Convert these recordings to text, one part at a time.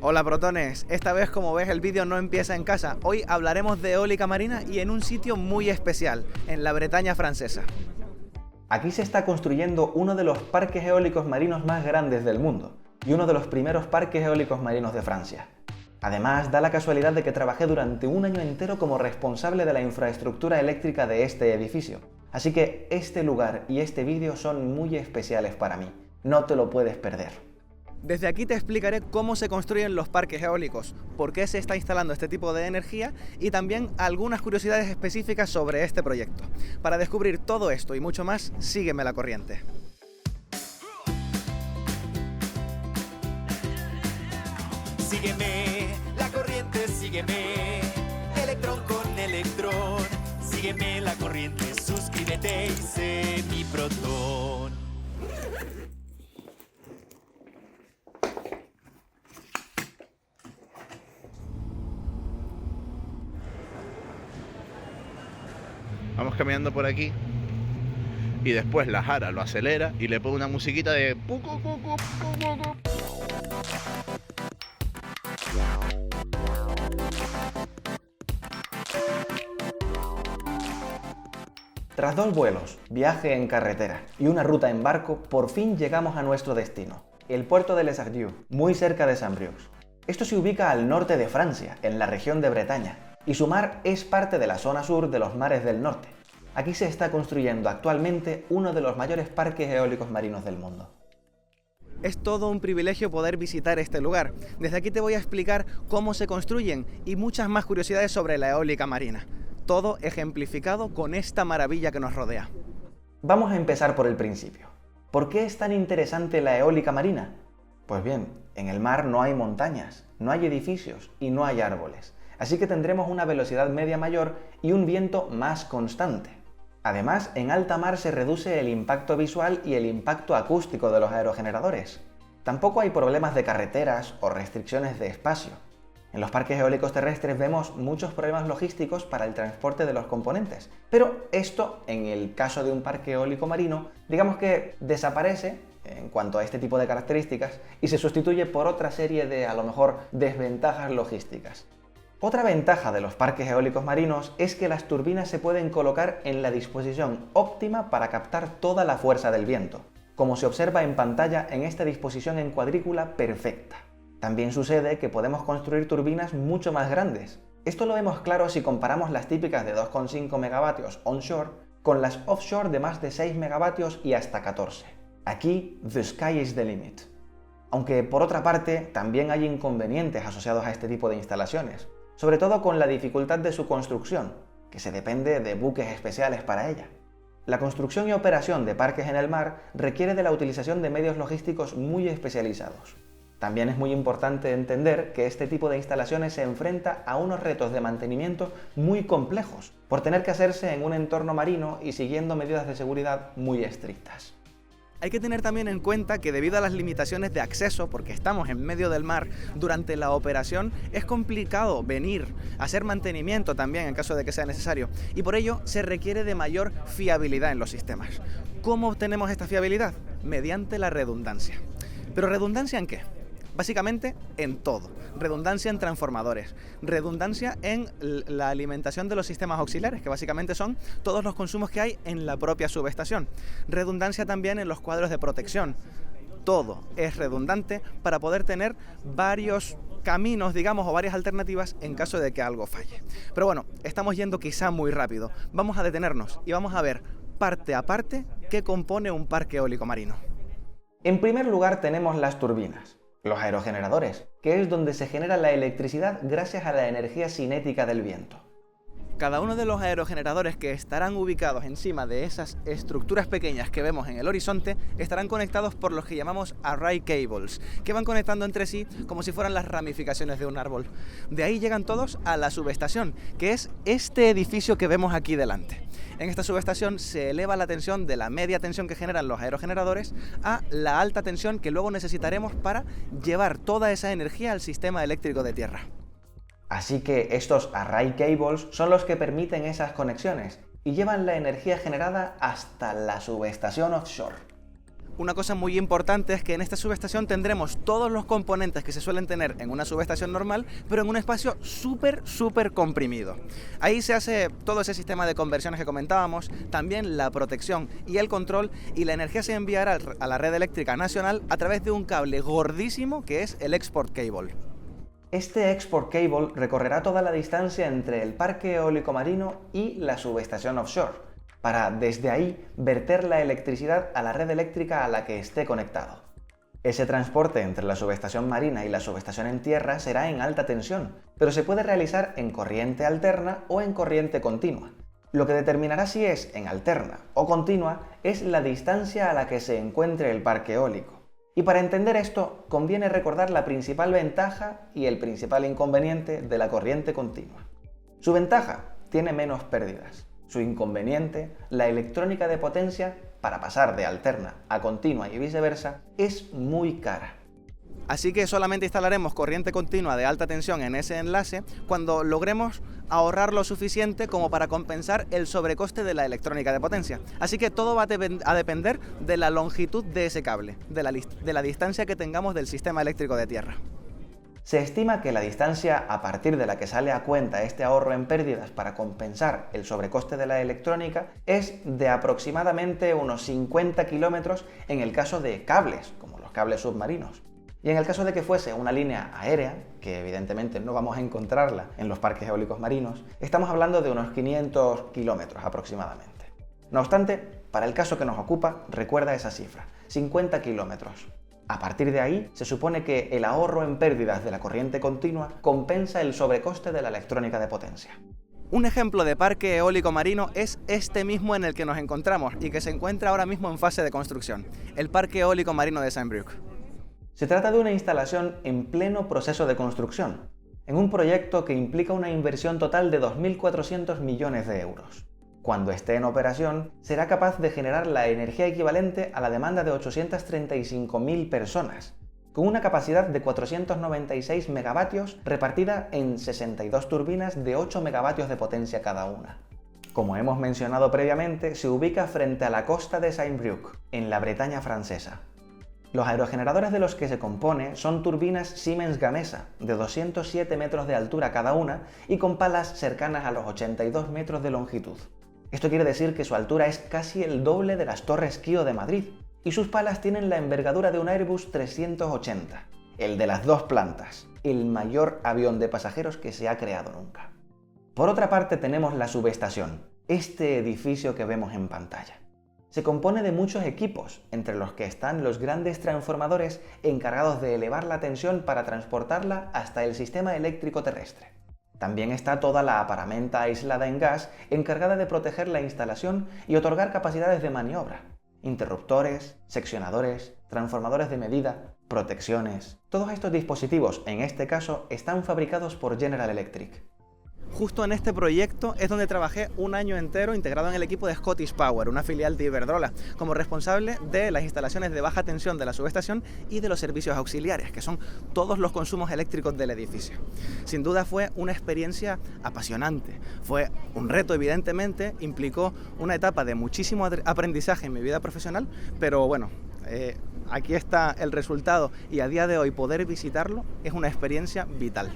Hola protones, esta vez como ves el vídeo no empieza en casa. Hoy hablaremos de eólica marina y en un sitio muy especial, en la Bretaña francesa. Aquí se está construyendo uno de los parques eólicos marinos más grandes del mundo y uno de los primeros parques eólicos marinos de Francia. Además, da la casualidad de que trabajé durante un año entero como responsable de la infraestructura eléctrica de este edificio. Así que este lugar y este vídeo son muy especiales para mí. No te lo puedes perder. Desde aquí te explicaré cómo se construyen los parques eólicos, por qué se está instalando este tipo de energía y también algunas curiosidades específicas sobre este proyecto. Para descubrir todo esto y mucho más, sígueme la corriente. Sígueme, la corriente, sígueme, electrón con electrón. Sígueme la corriente, suscríbete y sé mi protón. Vamos caminando por aquí y después la Jara lo acelera y le pone una musiquita de pucu, pucu, pucu, pucu. Tras 2 vuelos, viaje en carretera y una ruta en barco, por fin llegamos a nuestro destino, el puerto de Les Ardieux, muy cerca de Saint-Brieuc. Esto se ubica al norte de Francia, en la región de Bretaña, y su mar es parte de la zona sur de los mares del norte. Aquí se está construyendo actualmente uno de los mayores parques eólicos marinos del mundo. Es todo un privilegio poder visitar este lugar. Desde aquí te voy a explicar cómo se construyen y muchas más curiosidades sobre la eólica marina. Todo ejemplificado con esta maravilla que nos rodea. Vamos a empezar por el principio. ¿Por qué es tan interesante la eólica marina? Pues bien, en el mar no hay montañas, no hay edificios y no hay árboles. Así que tendremos una velocidad media mayor y un viento más constante. Además, en alta mar se reduce el impacto visual y el impacto acústico de los aerogeneradores. Tampoco hay problemas de carreteras o restricciones de espacio. En los parques eólicos terrestres vemos muchos problemas logísticos para el transporte de los componentes, pero esto, en el caso de un parque eólico marino, digamos que desaparece en cuanto a este tipo de características y se sustituye por otra serie de, a lo mejor, desventajas logísticas. Otra ventaja de los parques eólicos marinos es que las turbinas se pueden colocar en la disposición óptima para captar toda la fuerza del viento, como se observa en pantalla en esta disposición en cuadrícula perfecta. También sucede que podemos construir turbinas mucho más grandes. Esto lo vemos claro si comparamos las típicas de 2,5 megavatios onshore con las offshore de más de 6 megavatios y hasta 14. Aquí, the sky is the limit. Aunque por otra parte, también hay inconvenientes asociados a este tipo de instalaciones, sobre todo con la dificultad de su construcción, que se depende de buques especiales para ella. La construcción y operación de parques en el mar requiere de la utilización de medios logísticos muy especializados. También es muy importante entender que este tipo de instalaciones se enfrenta a unos retos de mantenimiento muy complejos, por tener que hacerse en un entorno marino y siguiendo medidas de seguridad muy estrictas. Hay que tener también en cuenta que debido a las limitaciones de acceso, porque estamos en medio del mar, durante la operación es complicado venir a hacer mantenimiento también en caso de que sea necesario, y por ello se requiere de mayor fiabilidad en los sistemas. ¿Cómo obtenemos esta fiabilidad? Mediante la redundancia. ¿Pero redundancia en qué? Básicamente en todo. Redundancia en transformadores, redundancia en la alimentación de los sistemas auxiliares, que básicamente son todos los consumos que hay en la propia subestación. Redundancia también en los cuadros de protección. Todo es redundante para poder tener varios caminos, digamos, o varias alternativas en caso de que algo falle. Pero bueno, estamos yendo quizá muy rápido. Vamos a detenernos y vamos a ver parte a parte qué compone un parque eólico marino. En primer lugar tenemos las turbinas. Los aerogeneradores, que es donde se genera la electricidad gracias a la energía cinética del viento. Cada uno de los aerogeneradores que estarán ubicados encima de esas estructuras pequeñas que vemos en el horizonte estarán conectados por los que llamamos array cables, que van conectando entre sí como si fueran las ramificaciones de un árbol. De ahí llegan todos a la subestación, que es este edificio que vemos aquí delante. En esta subestación se eleva la tensión de la media tensión que generan los aerogeneradores a la alta tensión que luego necesitaremos para llevar toda esa energía al sistema eléctrico de tierra. Así que estos array cables son los que permiten esas conexiones y llevan la energía generada hasta la subestación offshore. Una cosa muy importante es que en esta subestación tendremos todos los componentes que se suelen tener en una subestación normal, pero en un espacio súper comprimido. Ahí se hace todo ese sistema de conversiones que comentábamos, también la protección y el control, y la energía se enviará a la red eléctrica nacional a través de un cable gordísimo que es el Export Cable. Este Export Cable recorrerá toda la distancia entre el parque eólico marino y la subestación offshore, para desde ahí verter la electricidad a la red eléctrica a la que esté conectado. Ese transporte entre la subestación marina y la subestación en tierra será en alta tensión, pero se puede realizar en corriente alterna o en corriente continua. Lo que determinará si es en alterna o continua es la distancia a la que se encuentre el parque eólico. Y para entender esto, conviene recordar la principal ventaja y el principal inconveniente de la corriente continua. Su ventaja: tiene menos pérdidas. Su inconveniente: la electrónica de potencia para pasar de alterna a continua y viceversa es muy cara. Así que solamente instalaremos corriente continua de alta tensión en ese enlace cuando logremos ahorrar lo suficiente como para compensar el sobrecoste de la electrónica de potencia. Así que todo va a depender de la longitud de ese cable, de la distancia que tengamos del sistema eléctrico de tierra. Se estima que la distancia a partir de la que sale a cuenta este ahorro en pérdidas para compensar el sobrecoste de la electrónica es de aproximadamente unos 50 kilómetros en el caso de cables, como los cables submarinos. Y en el caso de que fuese una línea aérea, que evidentemente no vamos a encontrarla en los parques eólicos marinos, estamos hablando de unos 500 kilómetros aproximadamente. No obstante, para el caso que nos ocupa, recuerda esa cifra: 50 kilómetros. A partir de ahí, se supone que el ahorro en pérdidas de la corriente continua compensa el sobrecoste de la electrónica de potencia. Un ejemplo de parque eólico marino es este mismo en el que nos encontramos y que se encuentra ahora mismo en fase de construcción, el Parque Eólico Marino de Saint-Brieuc. Se trata de una instalación en pleno proceso de construcción, en un proyecto que implica una inversión total de 2.400 millones de euros. Cuando esté en operación, será capaz de generar la energía equivalente a la demanda de 835.000 personas, con una capacidad de 496 megavatios repartida en 62 turbinas de 8 megavatios de potencia cada una. Como hemos mencionado previamente, se ubica frente a la costa de Saint-Brieuc, en la Bretaña francesa. Los aerogeneradores de los que se compone son turbinas Siemens Gamesa, de 207 metros de altura cada una y con palas cercanas a los 82 metros de longitud. Esto quiere decir que su altura es casi el doble de las Torres Kio de Madrid, y sus palas tienen la envergadura de un Airbus 380, el de las 2 plantas, el mayor avión de pasajeros que se ha creado nunca. Por otra parte tenemos la subestación, este edificio que vemos en pantalla. Se compone de muchos equipos, entre los que están los grandes transformadores encargados de elevar la tensión para transportarla hasta el sistema eléctrico terrestre. También está toda la aparamenta aislada en gas encargada de proteger la instalación y otorgar capacidades de maniobra. Interruptores, seccionadores, transformadores de medida, protecciones. Todos estos dispositivos, en este caso, están fabricados por General Electric. Justo en este proyecto es donde trabajé un año entero integrado en el equipo de Scottish Power, una filial de Iberdrola, como responsable de las instalaciones de baja tensión de la subestación y de los servicios auxiliares, que son todos los consumos eléctricos del edificio. Sin duda fue una experiencia apasionante, fue un reto evidentemente, implicó una etapa de muchísimo aprendizaje en mi vida profesional, pero bueno, aquí está el resultado y a día de hoy poder visitarlo es una experiencia vital.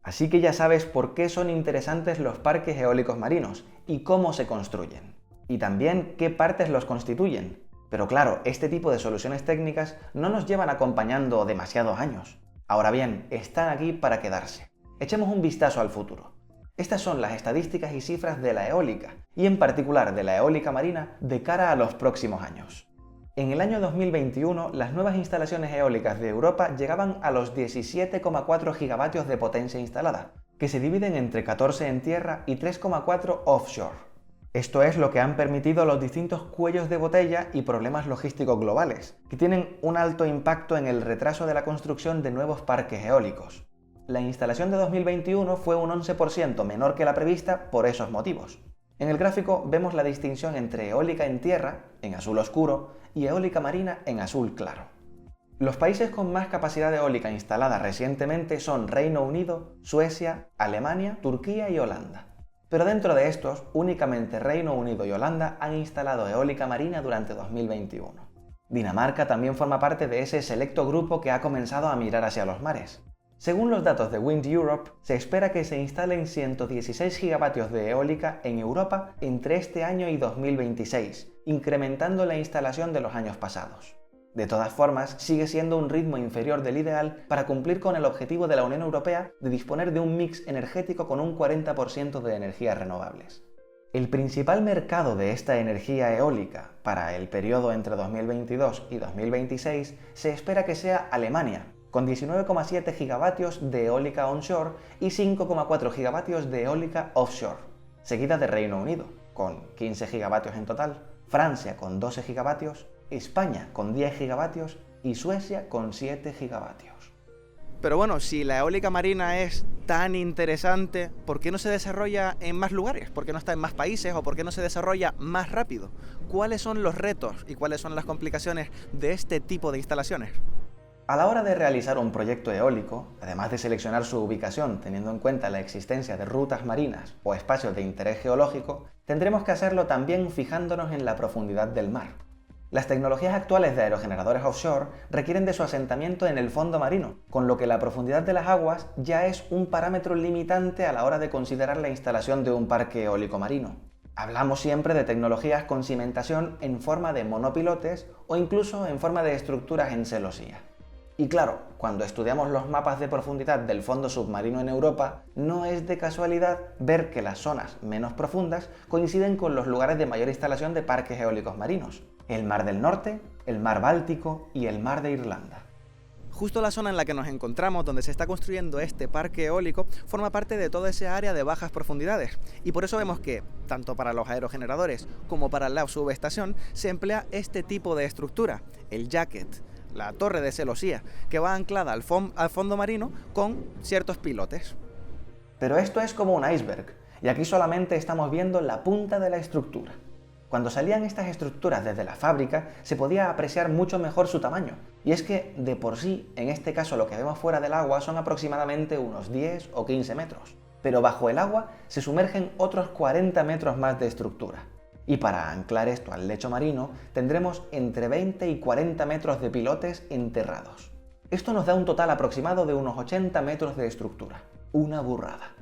Así que ya sabes por qué son interesantes los parques eólicos marinos y cómo se construyen. Y también qué partes los constituyen. Pero claro, este tipo de soluciones técnicas no nos llevan acompañando demasiados años. Ahora bien, están aquí para quedarse. Echemos un vistazo al futuro. Estas son las estadísticas y cifras de la eólica, y en particular de la eólica marina, de cara a los próximos años. En el año 2021, las nuevas instalaciones eólicas de Europa llegaban a los 17,4 gigavatios de potencia instalada, que se dividen entre 14 en tierra y 3,4 offshore. Esto es lo que han permitido los distintos cuellos de botella y problemas logísticos globales, que tienen un alto impacto en el retraso de la construcción de nuevos parques eólicos. La instalación de 2021 fue un 11% menor que la prevista por esos motivos. En el gráfico vemos la distinción entre eólica en tierra, en azul oscuro, y eólica marina en azul claro. Los países con más capacidad eólica instalada recientemente son Reino Unido, Suecia, Alemania, Turquía y Holanda. Pero dentro de estos, únicamente Reino Unido y Holanda han instalado eólica marina durante 2021. Dinamarca también forma parte de ese selecto grupo que ha comenzado a mirar hacia los mares. Según los datos de Wind Europe, se espera que se instalen 116 gigavatios de eólica en Europa entre este año y 2026, incrementando la instalación de los años pasados. De todas formas, sigue siendo un ritmo inferior del ideal para cumplir con el objetivo de la Unión Europea de disponer de un mix energético con un 40% de energías renovables. El principal mercado de esta energía eólica para el periodo entre 2022 y 2026 se espera que sea Alemania, con 19,7 gigavatios de eólica onshore y 5,4 gigavatios de eólica offshore, seguida de Reino Unido, con 15 gigavatios en total, Francia con 12 gigavatios, España con 10 gigavatios y Suecia con 7 gigavatios. Pero bueno, si la eólica marina es tan interesante, ¿por qué no se desarrolla en más lugares? ¿Por qué no está en más países? ¿O por qué no se desarrolla más rápido? ¿Cuáles son los retos y cuáles son las complicaciones de este tipo de instalaciones? A la hora de realizar un proyecto eólico, además de seleccionar su ubicación teniendo en cuenta la existencia de rutas marinas o espacios de interés geológico, tendremos que hacerlo también fijándonos en la profundidad del mar. Las tecnologías actuales de aerogeneradores offshore requieren de su asentamiento en el fondo marino, con lo que la profundidad de las aguas ya es un parámetro limitante a la hora de considerar la instalación de un parque eólico marino. Hablamos siempre de tecnologías con cimentación en forma de monopilotes o incluso en forma de estructuras en celosía. Y claro, cuando estudiamos los mapas de profundidad del fondo submarino en Europa, no es de casualidad ver que las zonas menos profundas coinciden con los lugares de mayor instalación de parques eólicos marinos: el Mar del Norte, el Mar Báltico y el Mar de Irlanda. Justo la zona en la que nos encontramos, donde se está construyendo este parque eólico, forma parte de toda esa área de bajas profundidades. Y por eso vemos que, tanto para los aerogeneradores como para la subestación, se emplea este tipo de estructura, el jacket, la torre de celosía, que va anclada al fondo marino con ciertos pilotes. Pero esto es como un iceberg, y aquí solamente estamos viendo la punta de la estructura. Cuando salían estas estructuras desde la fábrica, se podía apreciar mucho mejor su tamaño, y es que, de por sí, en este caso lo que vemos fuera del agua son aproximadamente unos 10 o 15 metros, pero bajo el agua se sumergen otros 40 metros más de estructura. Y para anclar esto al lecho marino, tendremos entre 20 y 40 metros de pilotes enterrados. Esto nos da un total aproximado de unos 80 metros de estructura. Una burrada.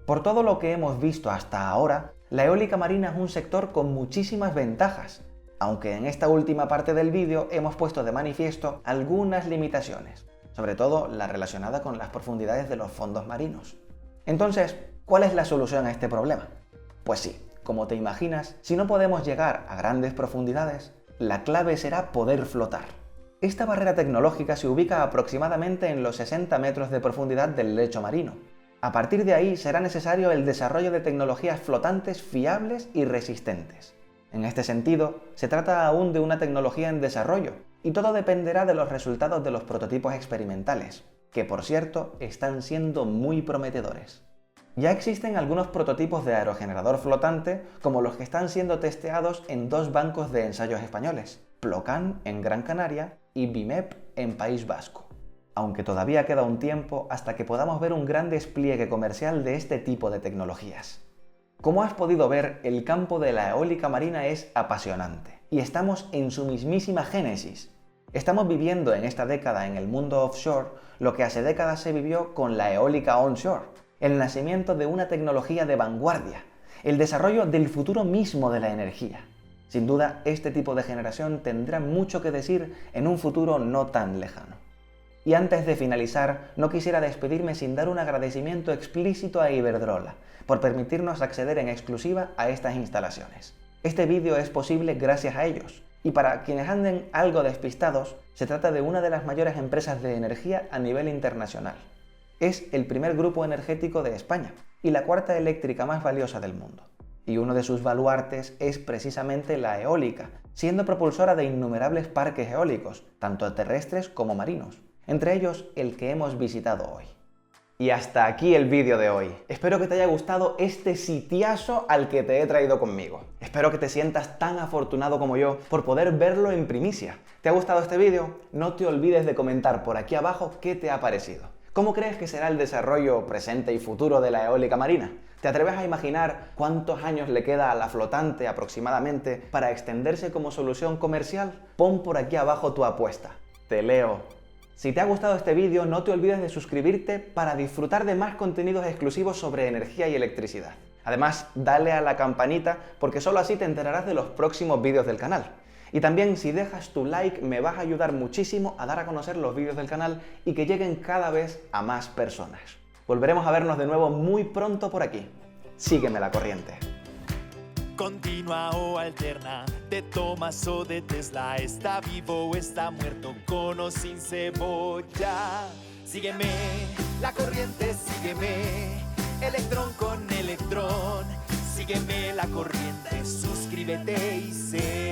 Por todo lo que hemos visto hasta ahora, la eólica marina es un sector con muchísimas ventajas, aunque en esta última parte del vídeo hemos puesto de manifiesto algunas limitaciones, sobre todo la relacionada con las profundidades de los fondos marinos. Entonces, ¿cuál es la solución a este problema? Pues sí, como te imaginas, si no podemos llegar a grandes profundidades, la clave será poder flotar. Esta barrera tecnológica se ubica aproximadamente en los 60 metros de profundidad del lecho marino. A partir de ahí será necesario el desarrollo de tecnologías flotantes fiables y resistentes. En este sentido, se trata aún de una tecnología en desarrollo, y todo dependerá de los resultados de los prototipos experimentales, que por cierto están siendo muy prometedores. Ya existen algunos prototipos de aerogenerador flotante, como los que están siendo testeados en dos bancos de ensayos españoles, Plocan en Gran Canaria y BIMEP en País Vasco. Aunque todavía queda un tiempo hasta que podamos ver un gran despliegue comercial de este tipo de tecnologías. Como has podido ver, el campo de la eólica marina es apasionante, y estamos en su mismísima génesis. Estamos viviendo en esta década en el mundo offshore lo que hace décadas se vivió con la eólica onshore. El nacimiento de una tecnología de vanguardia, el desarrollo del futuro mismo de la energía. Sin duda, este tipo de generación tendrá mucho que decir en un futuro no tan lejano. Y antes de finalizar, no quisiera despedirme sin dar un agradecimiento explícito a Iberdrola por permitirnos acceder en exclusiva a estas instalaciones. Este vídeo es posible gracias a ellos, y para quienes anden algo despistados, se trata de una de las mayores empresas de energía a nivel internacional. Es el primer grupo energético de España y la cuarta eléctrica más valiosa del mundo. Y uno de sus baluartes es precisamente la eólica, siendo propulsora de innumerables parques eólicos, tanto terrestres como marinos, entre ellos el que hemos visitado hoy. Y hasta aquí el vídeo de hoy. Espero que te haya gustado este sitiazo al que te he traído conmigo. Espero que te sientas tan afortunado como yo por poder verlo en primicia. ¿Te ha gustado este vídeo? No te olvides de comentar por aquí abajo qué te ha parecido. ¿Cómo crees que será el desarrollo presente y futuro de la eólica marina? ¿Te atreves a imaginar cuántos años le queda a la flotante aproximadamente para extenderse como solución comercial? Pon por aquí abajo tu apuesta. Te leo. Si te ha gustado este vídeo, no te olvides de suscribirte para disfrutar de más contenidos exclusivos sobre energía y electricidad. Además, dale a la campanita porque solo así te enterarás de los próximos vídeos del canal. Y también, si dejas tu like, me vas a ayudar muchísimo a dar a conocer los vídeos del canal y que lleguen cada vez a más personas. Volveremos a vernos de nuevo muy pronto por aquí. Sígueme la corriente. Continua o alterna, de Thomas o de Tesla, está vivo o está muerto, con o sin cebolla. Sígueme, la corriente, sígueme, electrón con electrón. Sígueme la corriente, suscríbete y sé